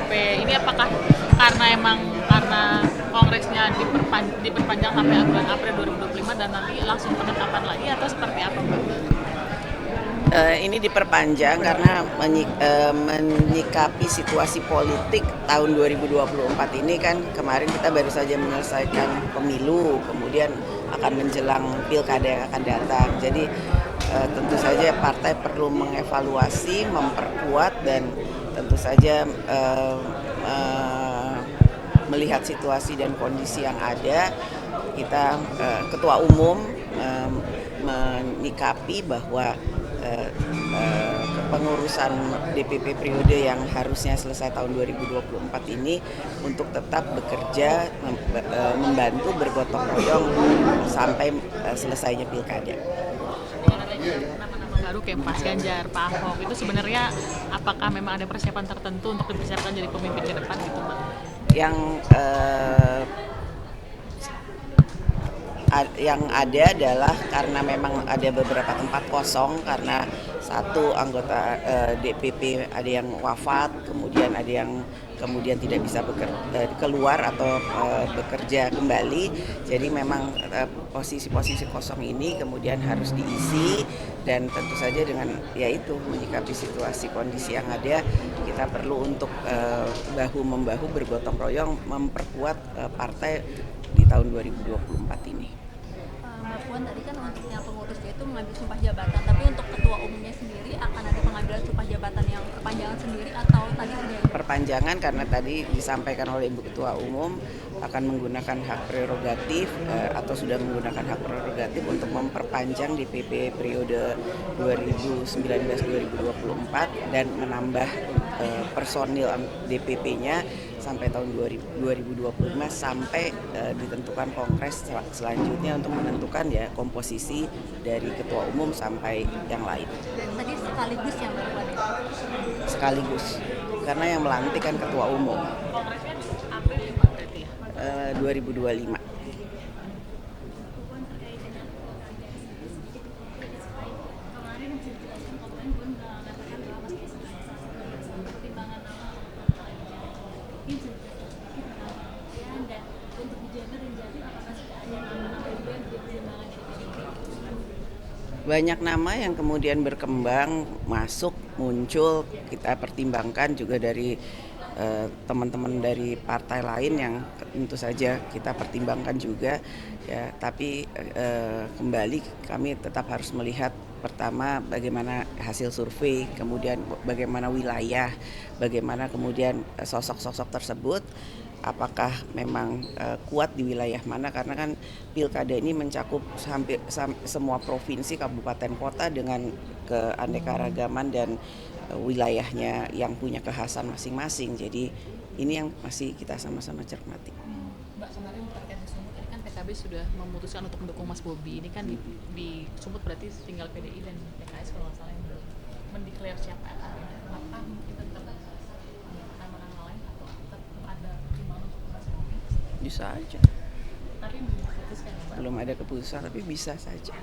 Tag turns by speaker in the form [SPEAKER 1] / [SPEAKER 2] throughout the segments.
[SPEAKER 1] DPP ini apakah karena kongresnya diperpanjang sampai bulan April 2025 dan nanti langsung penetapan lagi atau seperti apa, Mbak?
[SPEAKER 2] Ini diperpanjang karena menyikapi situasi politik tahun 2024 ini kan kemarin kita baru saja menyelesaikan pemilu, kemudian akan menjelang pilkada yang akan datang. Jadi tentu saja partai perlu mengevaluasi, memperkuat dan tentu saja melihat situasi dan kondisi yang ada. Kita ketua umum menyikapi bahwa kepengurusan DPP periode yang harusnya selesai tahun 2024 ini untuk tetap bekerja membantu bergotong royong sampai selesainya pilkada.
[SPEAKER 1] Nama-nama baru kayak Mas Ganjar, Pak Ahok itu sebenarnya apakah memang ada persiapan tertentu untuk dipersiapkan jadi pemimpin ke depan gitu, Mbak?
[SPEAKER 2] Yang ada adalah karena memang ada beberapa tempat kosong karena satu anggota DPP ada yang wafat, kemudian ada yang kemudian tidak bisa keluar atau bekerja kembali. Jadi memang posisi-posisi kosong ini kemudian harus diisi dan tentu saja dengan yaitu menyikapi situasi kondisi yang ada kita perlu untuk bahu-membahu bergotong royong memperkuat partai di tahun 2024 ini.
[SPEAKER 3] Mbak Puan tadi kan untuk yang pengurusnya itu mengambil sumpah jabatan, tapi untuk ketua umumnya sendiri akan ada pengambilan sumpah jabatan yang perpanjangan sendiri atau tadi sudah
[SPEAKER 2] perpanjangan karena tadi disampaikan oleh Ibu Ketua Umum akan menggunakan hak prerogatif atau sudah menggunakan hak prerogatif untuk memperpanjang DPP periode 2019-2024 dan menambah personil DPP-nya sampai tahun 2025 sampai ditentukan kongres selanjutnya untuk menentukan ya komposisi dari ketua umum sampai yang lain.
[SPEAKER 3] tadi sekaligus yang Mbak Puan ya?
[SPEAKER 2] Sekaligus karena yang melantik kan ketua umum
[SPEAKER 1] Kongresnya April 5 berarti ya?
[SPEAKER 2] 2025. Banyak nama yang kemudian berkembang, masuk, muncul, kita pertimbangkan juga dari teman-teman dari partai lain yang tentu saja kita pertimbangkan juga ya, tapi kembali kami tetap harus melihat pertama bagaimana hasil survei, kemudian bagaimana wilayah, bagaimana kemudian sosok-sosok tersebut apakah memang kuat di wilayah mana karena kan pilkada ini mencakup hampir semua provinsi, kabupaten, kota dengan keanekaragaman dan wilayahnya yang punya kekhasan masing-masing. Jadi ini yang masih kita sama-sama cermati.
[SPEAKER 1] Mbak, kemarin terkait di Sumut ini kan PKB sudah memutuskan untuk mendukung Mas Bobi. Ini kan di Sumut berarti tinggal PDI dan PKS kalau nggak salah yang belum mendeklar siapa apakah mungkin tetap nama-nama lain atau tetap ada pertimbangan untuk Mas Bobi?
[SPEAKER 2] Bisa aja.
[SPEAKER 1] Tapi belum diputuskan ya, Mbak?
[SPEAKER 2] Belum ada keputusan tapi bisa saja.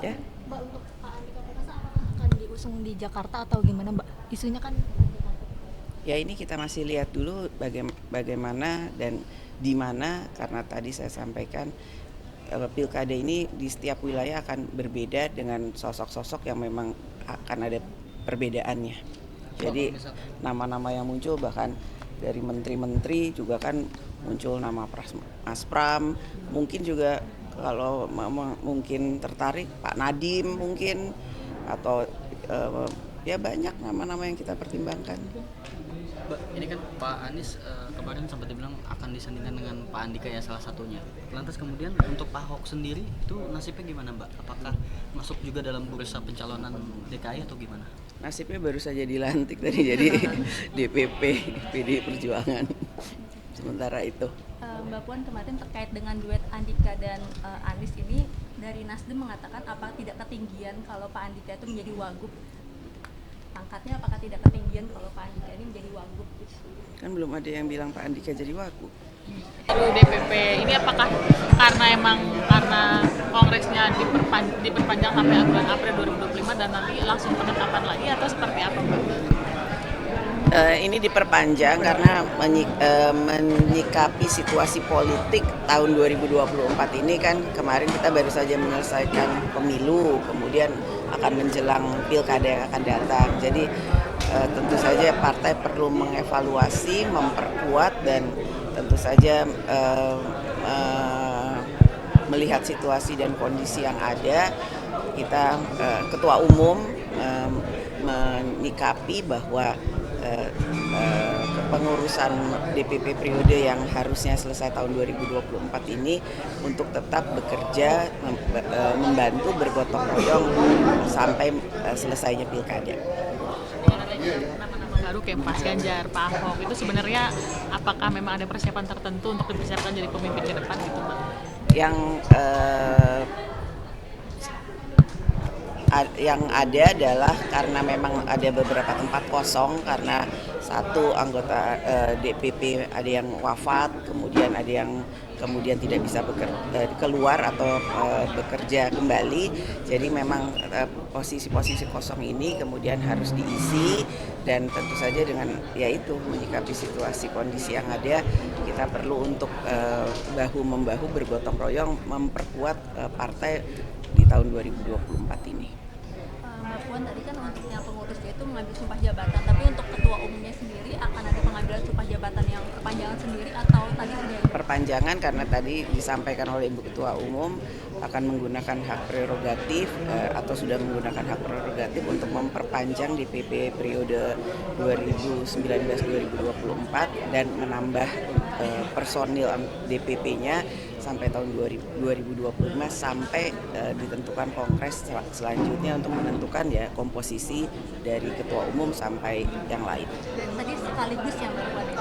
[SPEAKER 2] Ya.
[SPEAKER 3] Mbak, untuk Pak Andika Perkasa apakah akan diusung di Jakarta atau gimana, Mbak? Isunya kan
[SPEAKER 2] Ya ini kita masih lihat dulu bagaimana dan di mana karena tadi saya sampaikan pilkada ini di setiap wilayah akan berbeda dengan sosok-sosok yang memang akan ada perbedaannya. Jadi nama-nama yang muncul bahkan dari menteri-menteri juga kan muncul nama Mas Pram, mungkin juga kalau mungkin tertarik Pak Nadiem mungkin atau ya banyak nama-nama yang kita pertimbangkan.
[SPEAKER 4] Mbak, ini kan Pak Anies kemarin sempat dibilang akan disandingkan dengan Pak Andika ya salah satunya. Lantas kemudian untuk Pak Ahok sendiri itu nasibnya gimana, Mbak? Apakah masuk juga dalam bursa pencalonan DKI atau gimana?
[SPEAKER 2] Nasibnya baru saja dilantik tadi jadi DPP PD Perjuangan. Sementara itu.
[SPEAKER 3] Mbak Puan kemarin terkait dengan duet Andika dan Anies ini dari Nasdem mengatakan apa tidak ketinggian kalau Pak Andika itu menjadi wagub, pangkatnya apakah tidak ketinggian kalau Pak Andika ini menjadi wagub?
[SPEAKER 2] Kan belum ada yang bilang Pak Andika jadi wagub.
[SPEAKER 1] DPP ini apakah karena kongresnya diperpanjang sampai bulan April 2025 dan nanti langsung penetapan lagi atau seperti apa, Mbak?
[SPEAKER 2] Ini diperpanjang karena menyikapi situasi politik tahun 2024 ini kan kemarin kita baru saja menyelesaikan pemilu, kemudian akan menjelang pilkada yang akan datang. Jadi tentu saja partai perlu mengevaluasi, memperkuat dan tentu saja melihat situasi dan kondisi yang ada. Kita ketua umum menyikapi bahwa kepengurusan DPP periode yang harusnya selesai tahun 2024 ini untuk tetap bekerja membantu bergotong royong sampai selesainya pilkada.
[SPEAKER 1] Nama-nama baru kayak Mas Ganjar, Pak Ahok itu sebenarnya apakah memang ada persiapan tertentu untuk dipersiapkan jadi pemimpin ke depan gitu, Mbak?
[SPEAKER 2] Yang ada adalah karena memang ada beberapa tempat kosong karena satu anggota DPP ada yang wafat, kemudian ada yang kemudian tidak bisa keluar atau bekerja kembali. Jadi memang posisi-posisi kosong ini kemudian harus diisi dan tentu saja dengan yaitu menyikapi situasi kondisi yang ada kita perlu untuk bahu-membahu bergotong royong memperkuat partai di tahun 2024 ini.
[SPEAKER 3] Mbak Puan tadi kan untuk yang pengurusnya itu mengambil sumpah jabatan, tapi untuk ketua umumnya sendiri akan ada pengambilan sumpah jabatan yang perpanjangan sendiri atau tadi sudah
[SPEAKER 2] Perpanjangan karena tadi disampaikan oleh Ibu Ketua Umum akan menggunakan hak prerogatif atau sudah menggunakan hak prerogatif untuk memperpanjang DPP periode 2019-2024 dan menambah personil DPP-nya sampai tahun 2025 sampai ditentukan kongres selanjutnya untuk menentukan ya komposisi dari ketua umum sampai yang lain.
[SPEAKER 3] tadi sekaligus yang Mbak Puan ya?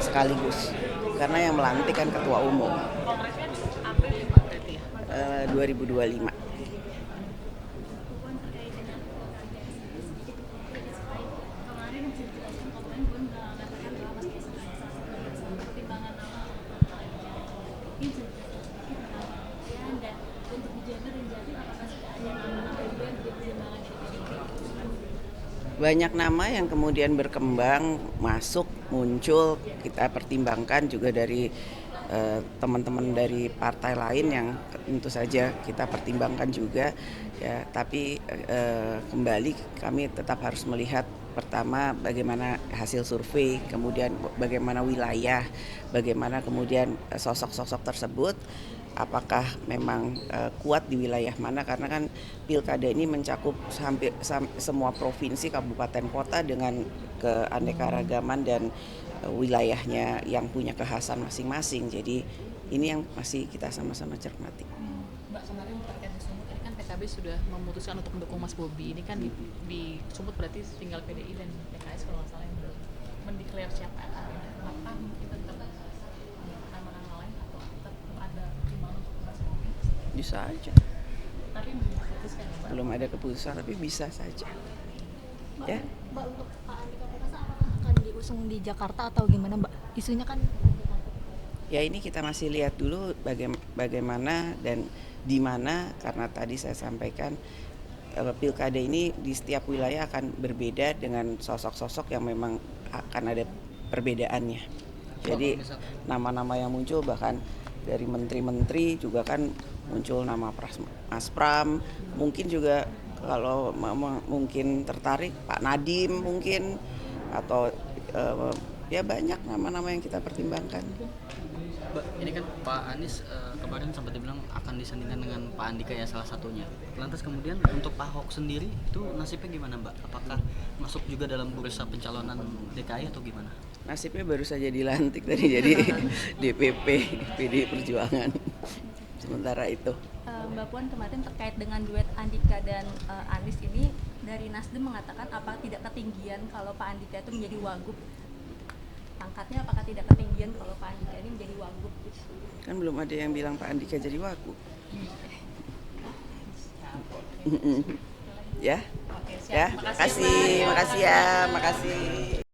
[SPEAKER 2] Sekaligus karena yang melantik kan ketua umum
[SPEAKER 1] Kongresnya April ya, Mbak, berarti ya?
[SPEAKER 2] 2025. Banyak nama yang kemudian berkembang, masuk, muncul, kita pertimbangkan juga dari teman-teman dari partai lain yang tentu saja kita pertimbangkan juga ya, tapi kembali kami tetap harus melihat pertama bagaimana hasil survei, kemudian bagaimana wilayah, bagaimana kemudian sosok-sosok tersebut apakah memang kuat di wilayah mana karena kan pilkada ini mencakup hampir semua provinsi, kabupaten, kota dengan keanekaragaman dan wilayahnya yang punya kekhasan masing-masing. Jadi ini yang masih kita sama-sama cermati.
[SPEAKER 1] Mbak, kemarin terkait di Sumut ini kan PKB sudah memutuskan untuk mendukung Mas Bobi. Ini kan di Sumut berarti tinggal PDI dan PKS kalau nggak salah yang belum mendeklar siapa yang akan. Apakah mungkin tetap nama-nama lain atau tetap ada pertimbangan untuk Mas Bobi?
[SPEAKER 2] Bisa aja.
[SPEAKER 1] Tapi belum diputuskan ya, Mbak.
[SPEAKER 2] Belum ada keputusan tapi bisa saja. Ya.
[SPEAKER 5] Mbak, untuk Pak Andika Perkasa apakah akan diusung di Jakarta atau gimana, Mbak? Isunya kan
[SPEAKER 2] Ya ini kita masih lihat dulu bagaimana dan di mana karena tadi saya sampaikan pilkada ini di setiap wilayah akan berbeda dengan sosok-sosok yang memang akan ada perbedaannya. Jadi nama-nama yang muncul bahkan dari menteri-menteri juga kan muncul nama Mas Pram, mungkin juga kalau mungkin tertarik Pak Nadiem mungkin atau ya banyak nama-nama yang kita pertimbangkan.
[SPEAKER 4] Mbak, ini kan Pak Anies kemarin sempat dibilang akan disandingkan dengan Pak Andika ya salah satunya. Lantas kemudian untuk Pak Ahok sendiri itu nasibnya gimana, Mbak? Apakah masuk juga dalam bursa pencalonan DKI atau gimana?
[SPEAKER 2] Nasibnya baru saja dilantik tadi jadi DPP PDI Perjuangan. Sementara itu.
[SPEAKER 3] Mbak Puan kemarin terkait dengan duet Andika dan Anies ini dari Nasdem mengatakan apa tidak ketinggian kalau Pak Andika itu menjadi wagub, pangkatnya apakah tidak ketinggian kalau Pak Andika ini menjadi wagub?
[SPEAKER 2] Kan belum ada yang bilang Pak Andika jadi wagub. Ya,
[SPEAKER 1] Oke, siap.
[SPEAKER 2] ya,
[SPEAKER 1] Makasih,
[SPEAKER 2] makasih,
[SPEAKER 1] Mbak.
[SPEAKER 2] makasih ya, makasih.